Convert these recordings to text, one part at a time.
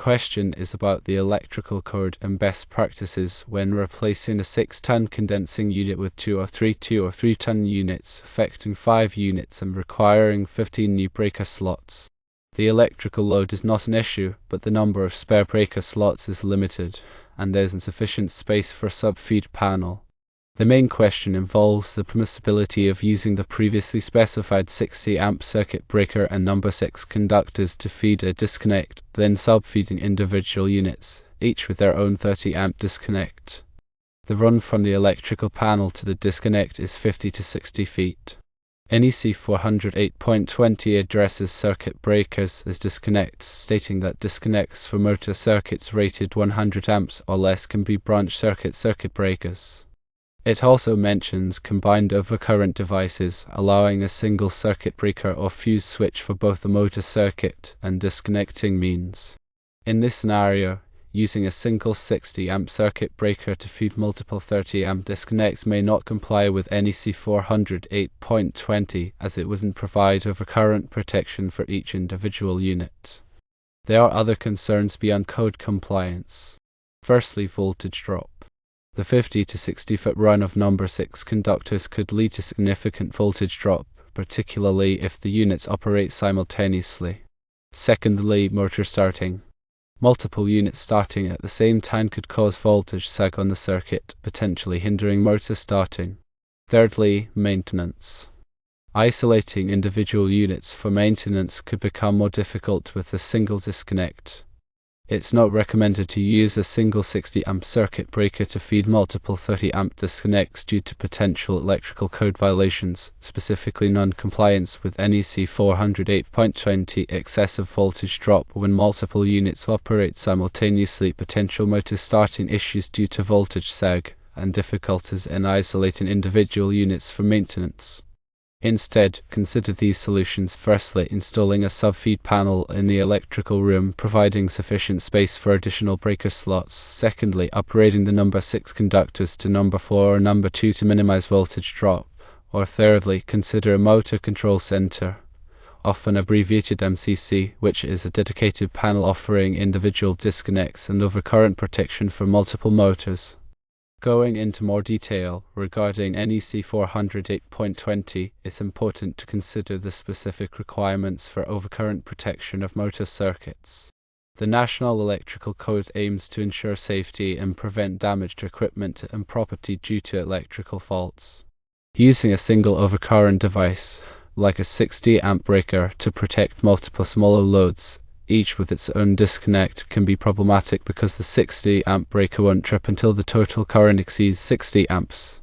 question is about the electrical code and best practices when replacing a 6-ton condensing unit with 2 or 3-ton units, affecting 5 units and requiring 15 new breaker slots. The electrical load is not an issue, but the number of spare breaker slots is limited, and there is insufficient space for a sub-feed panel. The main question involves the permissibility of using the previously specified 60 amp circuit breaker and number 6 conductors to feed a disconnect, then sub-feeding individual units, each with their own 30 amp disconnect. The run from the electrical panel to the disconnect is 50 to 60 feet. NEC 408.20 addresses circuit breakers as disconnects, stating that disconnects for motor circuits rated 100 amps or less can be branch circuit breakers. It also mentions combined overcurrent devices, allowing a single circuit breaker or fuse switch for both the motor circuit and disconnecting means. In this scenario, using a single 60 amp circuit breaker to feed multiple 30 amp disconnects may not comply with NEC 408.20, as it wouldn't provide overcurrent protection for each individual unit. There are other concerns beyond code compliance. Firstly, voltage drop. The 50 to 60 foot run of number 6 conductors could lead to significant voltage drop, particularly if the units operate simultaneously. Secondly, motor starting. Multiple units starting at the same time could cause voltage sag on the circuit, potentially hindering motor starting. Thirdly, maintenance. Isolating individual units for maintenance could become more difficult with a single disconnect. It's not recommended to use a single 60 amp circuit breaker to feed multiple 30 amp disconnects due to potential electrical code violations, specifically non-compliance with NEC 408.20, excessive voltage drop when multiple units operate simultaneously, potential motor starting issues due to voltage sag, and difficulties in isolating individual units for maintenance. Instead, consider these solutions. Firstly, installing a sub-feed panel in the electrical room, providing sufficient space for additional breaker slots. Secondly, upgrading the number 6 conductors to number 4 or number 2 to minimize voltage drop. Or thirdly, consider a motor control center, often abbreviated MCC, which is a dedicated panel offering individual disconnects and overcurrent protection for multiple motors. Going into more detail regarding NEC 408.20, it's important to consider the specific requirements for overcurrent protection of motor circuits. The National Electrical Code aims to ensure safety and prevent damage to equipment and property due to electrical faults. Using a single overcurrent device, like a 60 amp breaker, to protect multiple smaller loads, each with its own disconnect, can be problematic because the 60 amp breaker won't trip until the total current exceeds 60 amps.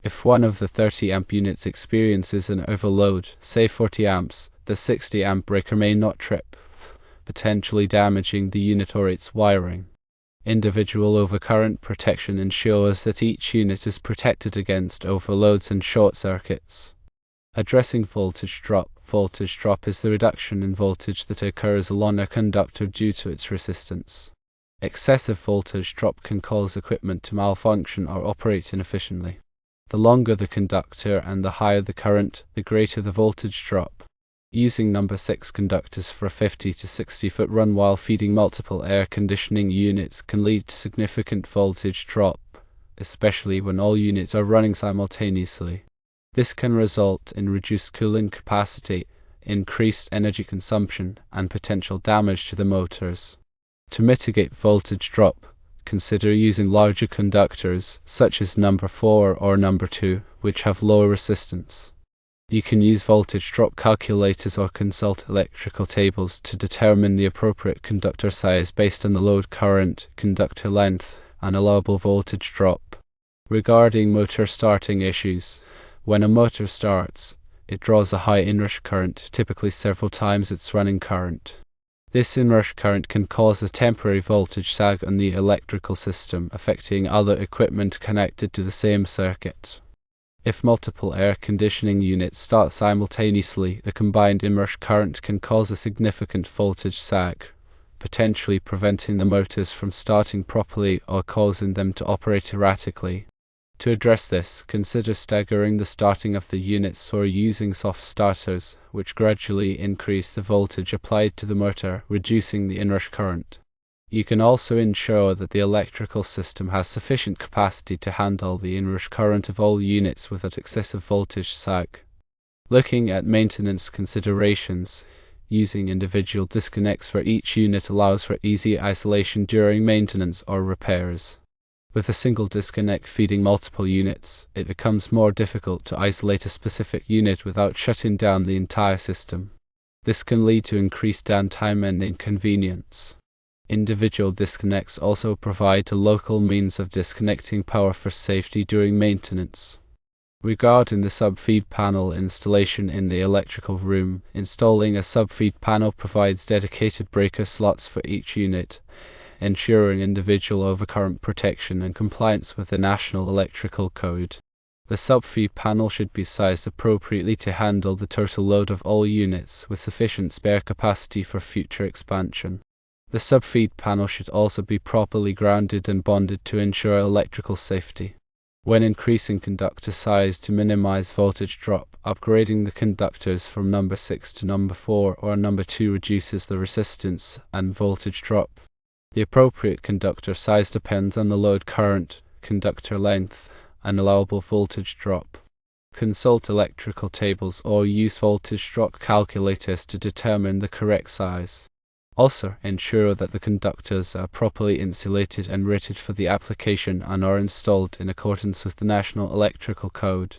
If one of the 30 amp units experiences an overload, say 40 amps, the 60 amp breaker may not trip, potentially damaging the unit or its wiring. Individual overcurrent protection ensures that each unit is protected against overloads and short circuits. Addressing voltage drop. Voltage drop is the reduction in voltage that occurs along a conductor due to its resistance. Excessive voltage drop can cause equipment to malfunction or operate inefficiently. The longer the conductor and the higher the current, the greater the voltage drop. Using number 6 conductors for a 50 to 60 foot run while feeding multiple air conditioning units can lead to significant voltage drop, especially when all units are running simultaneously. This can result in reduced cooling capacity, increased energy consumption, and potential damage to the motors. To mitigate voltage drop, consider using larger conductors, such as number 4 or number 2, which have lower resistance. You can use voltage drop calculators or consult electrical tables to determine the appropriate conductor size based on the load current, conductor length, and allowable voltage drop. Regarding motor starting issues, when a motor starts, it draws a high inrush current, typically several times its running current. This inrush current can cause a temporary voltage sag on the electrical system, affecting other equipment connected to the same circuit. If multiple air conditioning units start simultaneously, the combined inrush current can cause a significant voltage sag, potentially preventing the motors from starting properly or causing them to operate erratically. To address this, consider staggering the starting of the units or using soft starters, which gradually increase the voltage applied to the motor, reducing the inrush current. You can also ensure that the electrical system has sufficient capacity to handle the inrush current of all units without excessive voltage sag. Looking at maintenance considerations, using individual disconnects for each unit allows for easy isolation during maintenance or repairs. With a single disconnect feeding multiple units, it becomes more difficult to isolate a specific unit without shutting down the entire system. This can lead to increased downtime and inconvenience. Individual disconnects also provide a local means of disconnecting power for safety during maintenance. Regarding the sub-feed panel installation in the electrical room, installing a sub-feed panel provides dedicated breaker slots for each unit, ensuring individual overcurrent protection and compliance with the National Electrical Code. The sub-feed panel should be sized appropriately to handle the total load of all units, with sufficient spare capacity for future expansion. The sub-feed panel should also be properly grounded and bonded to ensure electrical safety. When increasing conductor size to minimize voltage drop, upgrading the conductors from number 6 to number 4 or number 2 reduces the resistance and voltage drop. The appropriate conductor size depends on the load current, conductor length, and allowable voltage drop. Consult electrical tables or use voltage drop calculators to determine the correct size. Also, ensure that the conductors are properly insulated and rated for the application and are installed in accordance with the National Electrical Code.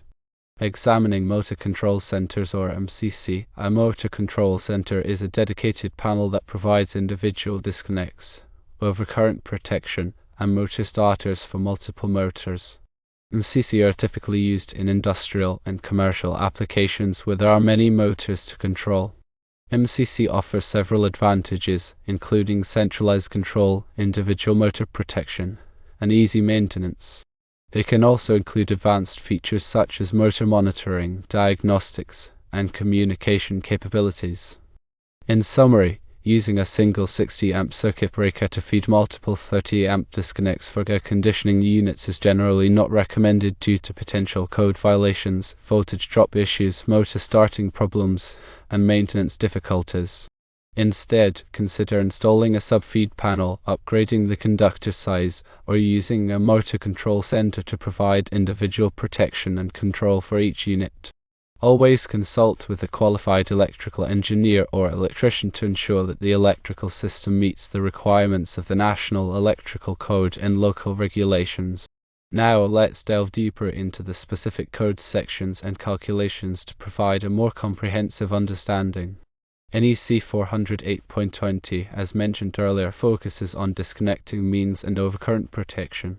Examining motor control centers or MCC. A motor control center is a dedicated panel that provides individual disconnects, overcurrent protection, and motor starters for multiple motors. MCC are typically used in industrial and commercial applications where there are many motors to control. MCC offers several advantages, including centralized control, individual motor protection, and easy maintenance. They can also include advanced features such as motor monitoring, diagnostics, and communication capabilities. In summary, using a single 60-amp circuit breaker to feed multiple 30-amp disconnects for air conditioning units is generally not recommended due to potential code violations, voltage drop issues, motor starting problems, and maintenance difficulties. Instead, consider installing a sub-feed panel, upgrading the conductor size, or using a motor control center to provide individual protection and control for each unit. Always consult with a qualified electrical engineer or electrician to ensure that the electrical system meets the requirements of the National Electrical Code and local regulations. Now let's delve deeper into the specific code sections and calculations to provide a more comprehensive understanding. NEC 408.20, as mentioned earlier, focuses on disconnecting means and overcurrent protection.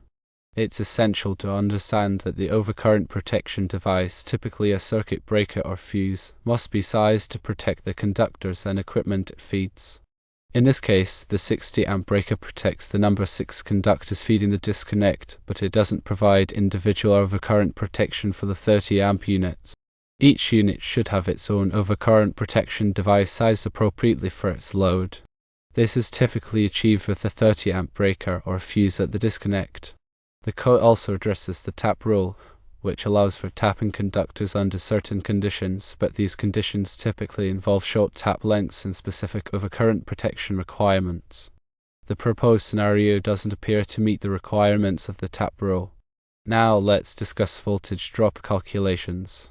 It's essential to understand that the overcurrent protection device, typically a circuit breaker or fuse, must be sized to protect the conductors and equipment it feeds. In this case, the 60-amp breaker protects the number 6 conductors feeding the disconnect, but it doesn't provide individual overcurrent protection for the 30-amp unit. Each unit should have its own overcurrent protection device sized appropriately for its load. This is typically achieved with a 30-amp breaker or fuse at the disconnect. The code also addresses the tap rule, which allows for tapping conductors under certain conditions, but these conditions typically involve short tap lengths and specific overcurrent protection requirements. The proposed scenario doesn't appear to meet the requirements of the tap rule. Now let's discuss voltage drop calculations.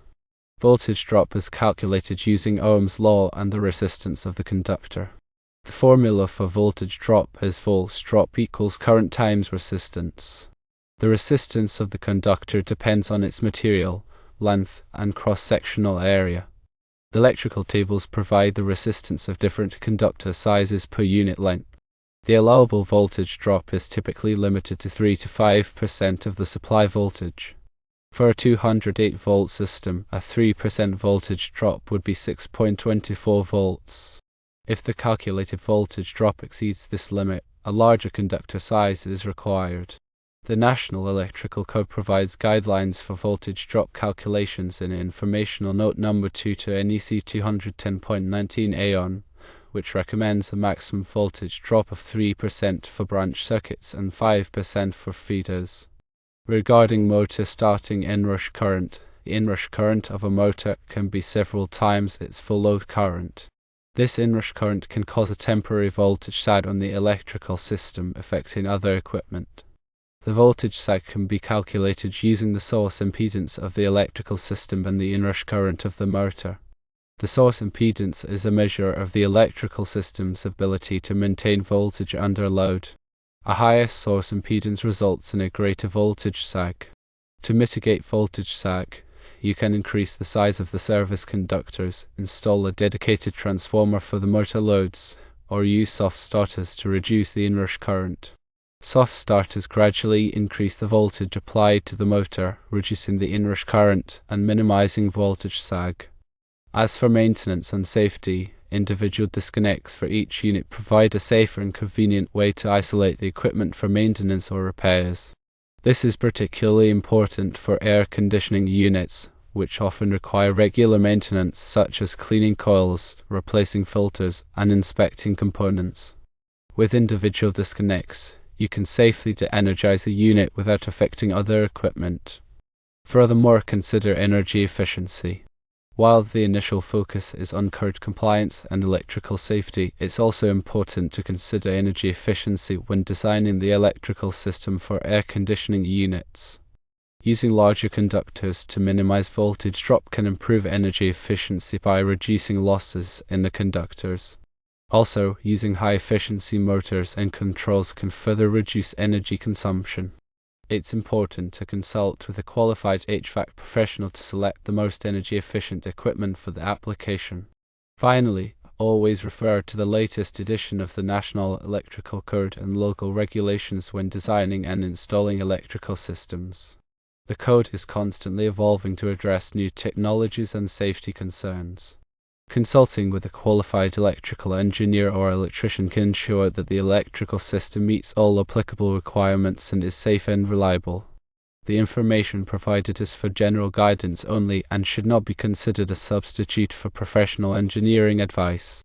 Voltage drop is calculated using Ohm's law and the resistance of the conductor. The formula for voltage drop is volts drop equals current times resistance. The resistance of the conductor depends on its material, length, and cross-sectional area. The electrical tables provide the resistance of different conductor sizes per unit length. The allowable voltage drop is typically limited to 3 to 5% of the supply voltage. For a 208-volt system, a 3% voltage drop would be 6.24 volts. If the calculated voltage drop exceeds this limit, a larger conductor size is required. The National Electrical Code provides guidelines for voltage drop calculations in informational note number 2 to NEC 210.19 AON, which recommends a maximum voltage drop of 3% for branch circuits and 5% for feeders. Regarding motor starting inrush current, the inrush current of a motor can be several times its full load current. This inrush current can cause a temporary voltage sag on the electrical system, affecting other equipment. The voltage sag can be calculated using the source impedance of the electrical system and the inrush current of the motor. The source impedance is a measure of the electrical system's ability to maintain voltage under load. A higher source impedance results in a greater voltage sag. To mitigate voltage sag, you can increase the size of the service conductors, install a dedicated transformer for the motor loads, or use soft starters to reduce the inrush current. Soft starters gradually increase the voltage applied to the motor, reducing the inrush current and minimizing voltage sag. As for maintenance and safety, individual disconnects for each unit provide a safer and convenient way to isolate the equipment for maintenance or repairs. This is particularly important for air conditioning units, which often require regular maintenance such as cleaning coils, replacing filters, and inspecting components. With individual disconnects, you can safely de-energize a unit without affecting other equipment. Furthermore, consider energy efficiency. While the initial focus is on code compliance and electrical safety, it's also important to consider energy efficiency when designing the electrical system for air conditioning units. Using larger conductors to minimize voltage drop can improve energy efficiency by reducing losses in the conductors. Also, using high-efficiency motors and controls can further reduce energy consumption. It's important to consult with a qualified HVAC professional to select the most energy-efficient equipment for the application. Finally, always refer to the latest edition of the National Electrical Code and local regulations when designing and installing electrical systems. The code is constantly evolving to address new technologies and safety concerns. Consulting with a qualified electrical engineer or electrician can ensure that the electrical system meets all applicable requirements and is safe and reliable. The information provided is for general guidance only and should not be considered a substitute for professional engineering advice.